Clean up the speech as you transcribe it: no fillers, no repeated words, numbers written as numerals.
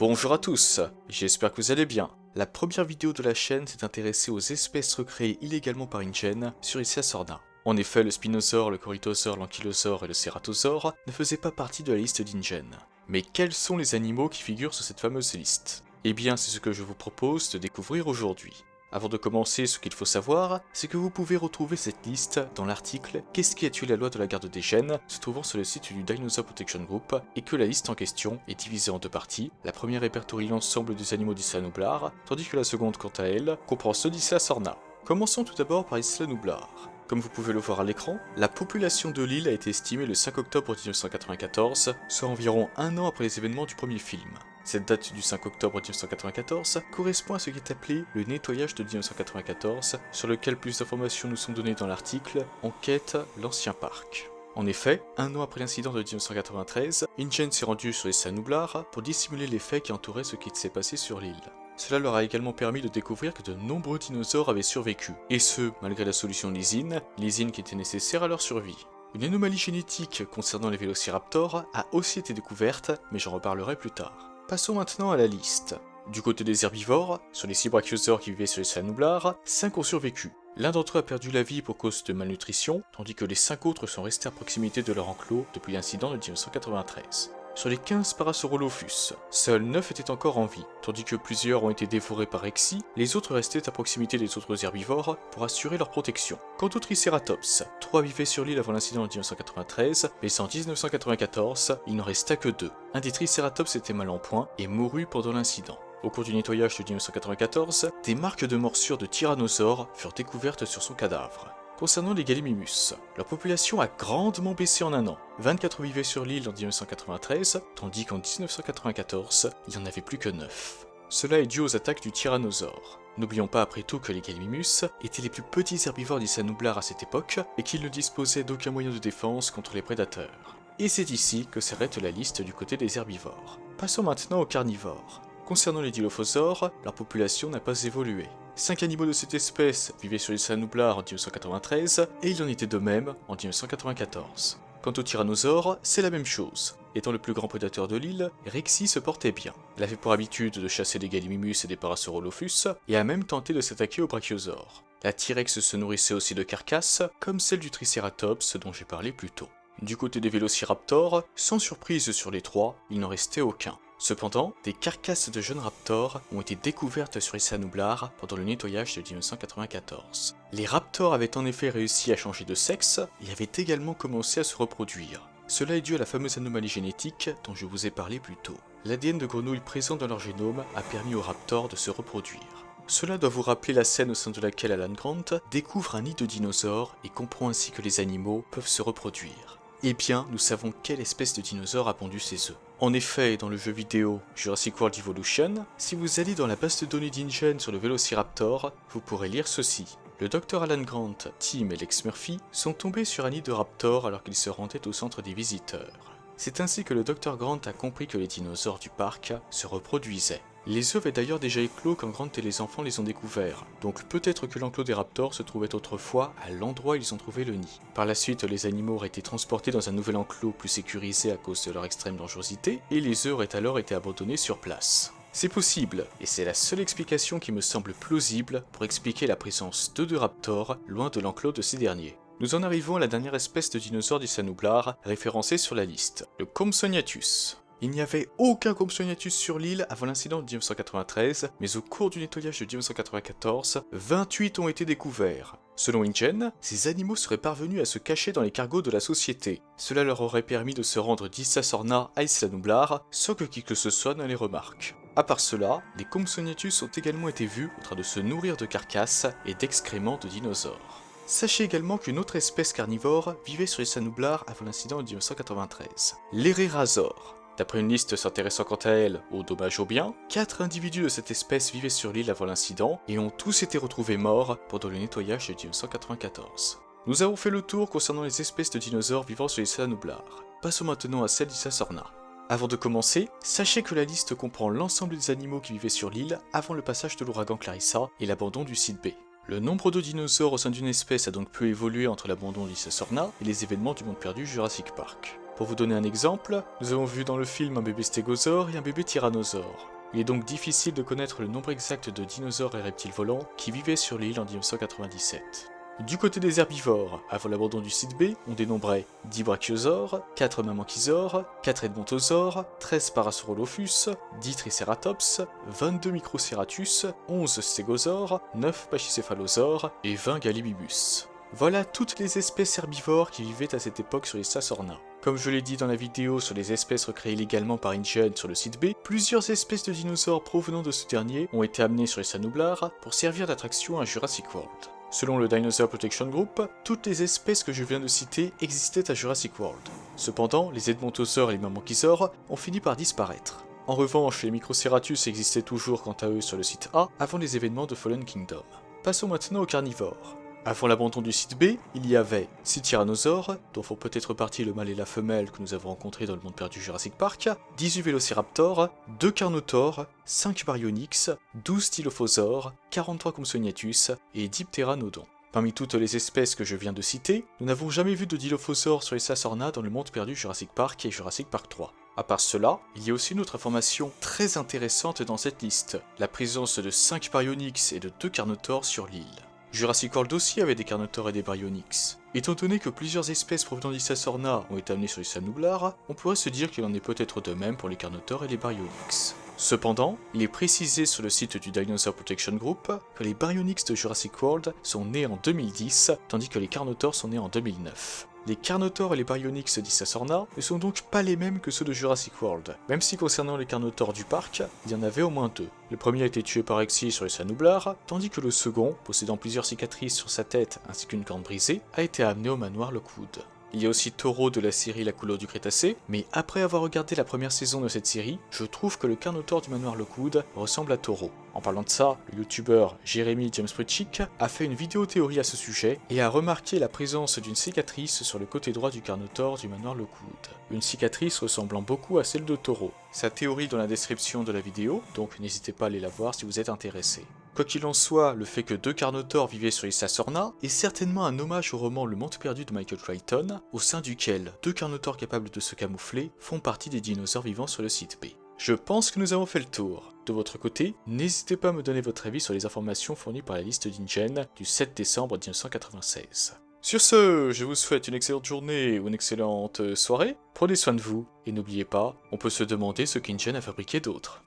Bonjour à tous, j'espère que vous allez bien. La première vidéo de la chaîne s'est intéressée aux espèces recréées illégalement par InGen sur Isla Sorna. En effet, le spinosaure, le corythosaure, l'ankylosaure et le cératosaure ne faisaient pas partie de la liste d'InGen. Mais quels sont les animaux qui figurent sur cette fameuse liste? Eh bien, c'est ce que je vous propose de découvrir aujourd'hui. Avant de commencer, ce qu'il faut savoir, c'est que vous pouvez retrouver cette liste dans l'article « Qu'est-ce qui a tué la loi de la garde des gènes ?» se trouvant sur le site du Dinosaur Protection Group, et que la liste en question est divisée en deux parties. La première répertorie l'ensemble des animaux d'Isla Nublar, tandis que la seconde, quant à elle, comprend ceux d'Isla Sorna. Commençons tout d'abord par Isla Nublar. Comme vous pouvez le voir à l'écran, la population de l'île a été estimée le 5 octobre 1994, soit environ un an après les événements du premier film. Cette date du 5 octobre 1994 correspond à ce qui est appelé le nettoyage de 1994, sur lequel plus d'informations nous sont données dans l'article « Enquête l'ancien parc ». En effet, un an après l'incident de 1993, InGen s'est rendu sur Isla Nublar pour dissimuler les faits qui entouraient ce qui s'est passé sur l'île. Cela leur a également permis de découvrir que de nombreux dinosaures avaient survécu, et ce, malgré la solution lysine qui était nécessaire à leur survie. Une anomalie génétique concernant les vélociraptors a aussi été découverte, mais j'en reparlerai plus tard. Passons maintenant à la liste. Du côté des herbivores, sur les 6 brachiosaures qui vivaient sur Isla Nublar, 5 ont survécu. L'un d'entre eux a perdu la vie pour cause de malnutrition, tandis que les 5 autres sont restés à proximité de leur enclos depuis l'incident de 1993. Sur les 15 Parasaurolophus, seuls 9 étaient encore en vie, tandis que plusieurs ont été dévorés par Rexy, les autres restaient à proximité des autres herbivores pour assurer leur protection. Quant aux Triceratops, 3 vivaient sur l'île avant l'incident de 1993, mais en 1994, il n'en resta que 2. Un des Triceratops était mal en point et mourut pendant l'incident. Au cours du nettoyage de 1994, des marques de morsures de tyrannosaures furent découvertes sur son cadavre. Concernant les Gallimimus, leur population a grandement baissé en un an. 24 vivaient sur l'île en 1993, tandis qu'en 1994, il n'y en avait plus que 9. Cela est dû aux attaques du tyrannosaure. N'oublions pas après tout que les Gallimimus étaient les plus petits herbivores d'Isla Nublar à cette époque, et qu'ils ne disposaient d'aucun moyen de défense contre les prédateurs. Et c'est ici que s'arrête la liste du côté des herbivores. Passons maintenant aux carnivores. Concernant les dilophosaures, leur population n'a pas évolué. 5 animaux de cette espèce vivaient sur Isla Nublar en 1993, et il en était de même en 1994. Quant au tyrannosaure, c'est la même chose. Étant le plus grand prédateur de l'île, Rexy se portait bien. Elle avait pour habitude de chasser des Gallimimus et des Parasaurolophus, et a même tenté de s'attaquer aux brachiosaures. La T-Rex se nourrissait aussi de carcasses, comme celle du Triceratops dont j'ai parlé plus tôt. Du côté des vélociraptors, sans surprise sur les 3, il n'en restait aucun. Cependant, des carcasses de jeunes raptors ont été découvertes sur Isla Nublar pendant le nettoyage de 1994. Les raptors avaient en effet réussi à changer de sexe et avaient également commencé à se reproduire. Cela est dû à la fameuse anomalie génétique dont je vous ai parlé plus tôt. L'ADN de grenouille présent dans leur génome a permis aux raptors de se reproduire. Cela doit vous rappeler la scène au sein de laquelle Alan Grant découvre un nid de dinosaures et comprend ainsi que les animaux peuvent se reproduire. Eh bien, nous savons quelle espèce de dinosaure a pondu ses œufs. En effet, dans le jeu vidéo Jurassic World Evolution, si vous allez dans la base de données d'InGen sur le Vélociraptor, vous pourrez lire ceci. Le Dr Alan Grant, Tim et Lex Murphy sont tombés sur un nid de raptor alors qu'ils se rendaient au centre des visiteurs. C'est ainsi que le Dr Grant a compris que les dinosaures du parc se reproduisaient. Les œufs avaient d'ailleurs déjà éclos quand Grant et les enfants les ont découverts, donc peut-être que l'enclos des raptors se trouvait autrefois à l'endroit où ils ont trouvé le nid. Par la suite, les animaux auraient été transportés dans un nouvel enclos plus sécurisé à cause de leur extrême dangerosité, et les œufs auraient alors été abandonnés sur place. C'est possible, et c'est la seule explication qui me semble plausible pour expliquer la présence de 2 raptors loin de l'enclos de ces derniers. Nous en arrivons à la dernière espèce de dinosaure d'Isla Nublar référencée sur la liste, le Compsognathus. Il n'y avait aucun Compsognathus sur l'île avant l'incident de 1993, mais au cours du nettoyage de 1994, 28 ont été découverts. Selon InGen, ces animaux seraient parvenus à se cacher dans les cargos de la société. Cela leur aurait permis de se rendre d'Isla Sorna à Isla Nublar sans que qui que ce soit ne les remarque. À part cela, les Compsognathus ont également été vus en train de se nourrir de carcasses et d'excréments de dinosaures. Sachez également qu'une autre espèce carnivore vivait sur Isla Nublar avant l'incident de 1993, l'Hererazor. D'après une liste s'intéressant quant à elle aux dommages aux biens, 4 individus de cette espèce vivaient sur l'île avant l'incident et ont tous été retrouvés morts pendant le nettoyage de 1994. Nous avons fait le tour concernant les espèces de dinosaures vivant sur Isla Nublar. Passons maintenant à celle d'Isla Sorna. Avant de commencer, sachez que la liste comprend l'ensemble des animaux qui vivaient sur l'île avant le passage de l'ouragan Clarissa et l'abandon du site B. Le nombre de dinosaures au sein d'une espèce a donc peu évolué entre l'abandon d'Isla Sorna et les événements du monde perdu Jurassic Park. Pour vous donner un exemple, nous avons vu dans le film un bébé stégosaure et un bébé tyrannosaure. Il est donc difficile de connaître le nombre exact de dinosaures et reptiles volants qui vivaient sur l'île en 1997. Du côté des herbivores, avant l'abandon du site B, on dénombrait 10 brachiosaures, 4 mammanthisaures, 4 edmontosaures, 13 parasaurolophus, 10 triceratops, 22 microceratus, 11 stégosaures, 9 pachycéphalosaures et 20 gallimimus. Voilà toutes les espèces herbivores qui vivaient à cette époque sur les Sassorna. Comme je l'ai dit dans la vidéo sur les espèces recréées illégalement par InGen sur le site B, plusieurs espèces de dinosaures provenant de ce dernier ont été amenées sur les Sanoublars pour servir d'attraction à Jurassic World. Selon le Dinosaur Protection Group, toutes les espèces que je viens de citer existaient à Jurassic World. Cependant, les edmontosaures et les mammanthisaures ont fini par disparaître. En revanche, les microceratus existaient toujours quant à eux sur le site A avant les événements de Fallen Kingdom. Passons maintenant aux carnivores. Avant l'abandon du site B, il y avait 6 tyrannosaures, dont font peut-être partie le mâle et la femelle que nous avons rencontrés dans le monde perdu Jurassic Park, 18 vélociraptors, 2 carnotaures, 5 baryonyx, 12 stylophosaures, 43 compsognathus et 10 pteranodons. Parmi toutes les espèces que je viens de citer, nous n'avons jamais vu de dilophosaures sur les Sassorna dans le monde perdu Jurassic Park et Jurassic Park 3. À part cela, il y a aussi une autre information très intéressante dans cette liste, la présence de 5 baryonyx et de 2 carnotaures sur l'île. Jurassic World aussi avait des carnotaures et des baryonyx. Étant donné que plusieurs espèces provenant des Sassorna ont été amenées sur les Sanoublars, on pourrait se dire qu'il en est peut-être de même pour les carnotaures et les baryonyx. Cependant, il est précisé sur le site du Dinosaur Protection Group que les baryonyx de Jurassic World sont nés en 2010, tandis que les carnotaures sont nés en 2009. Les carnotaures et les baryonyx des Sassorna ne sont donc pas les mêmes que ceux de Jurassic World, même si concernant les carnotaures du parc, il y en avait au moins 2. Le premier a été tué par Exy sur les Sanoublars, tandis que le second, possédant plusieurs cicatrices sur sa tête ainsi qu'une corne brisée, a été amené au manoir Lockwood. Il y a aussi Taureau de la série La couleur du Crétacé, mais après avoir regardé la première saison de cette série, je trouve que le carnotaure du manoir Lockwood ressemble à Taureau. En parlant de ça, le youtubeur Jeremy James Pritchik a fait une vidéo théorie à ce sujet et a remarqué la présence d'une cicatrice sur le côté droit du carnotaure du manoir Lockwood. Une cicatrice ressemblant beaucoup à celle de Taureau. Sa théorie dans la description de la vidéo, donc n'hésitez pas à aller la voir si vous êtes intéressé. Quoi qu'il en soit, le fait que 2 carnotaures vivaient sur les Sassorna est certainement un hommage au roman Le Monde perdu de Michael Crichton, au sein duquel 2 carnotaures capables de se camoufler font partie des dinosaures vivant sur le site B. Je pense que nous avons fait le tour. De votre côté, n'hésitez pas à me donner votre avis sur les informations fournies par la liste d'InGen du 7 décembre 1996. Sur ce, je vous souhaite une excellente journée ou une excellente soirée, prenez soin de vous, et n'oubliez pas, on peut se demander ce qu'InGen a fabriqué d'autre.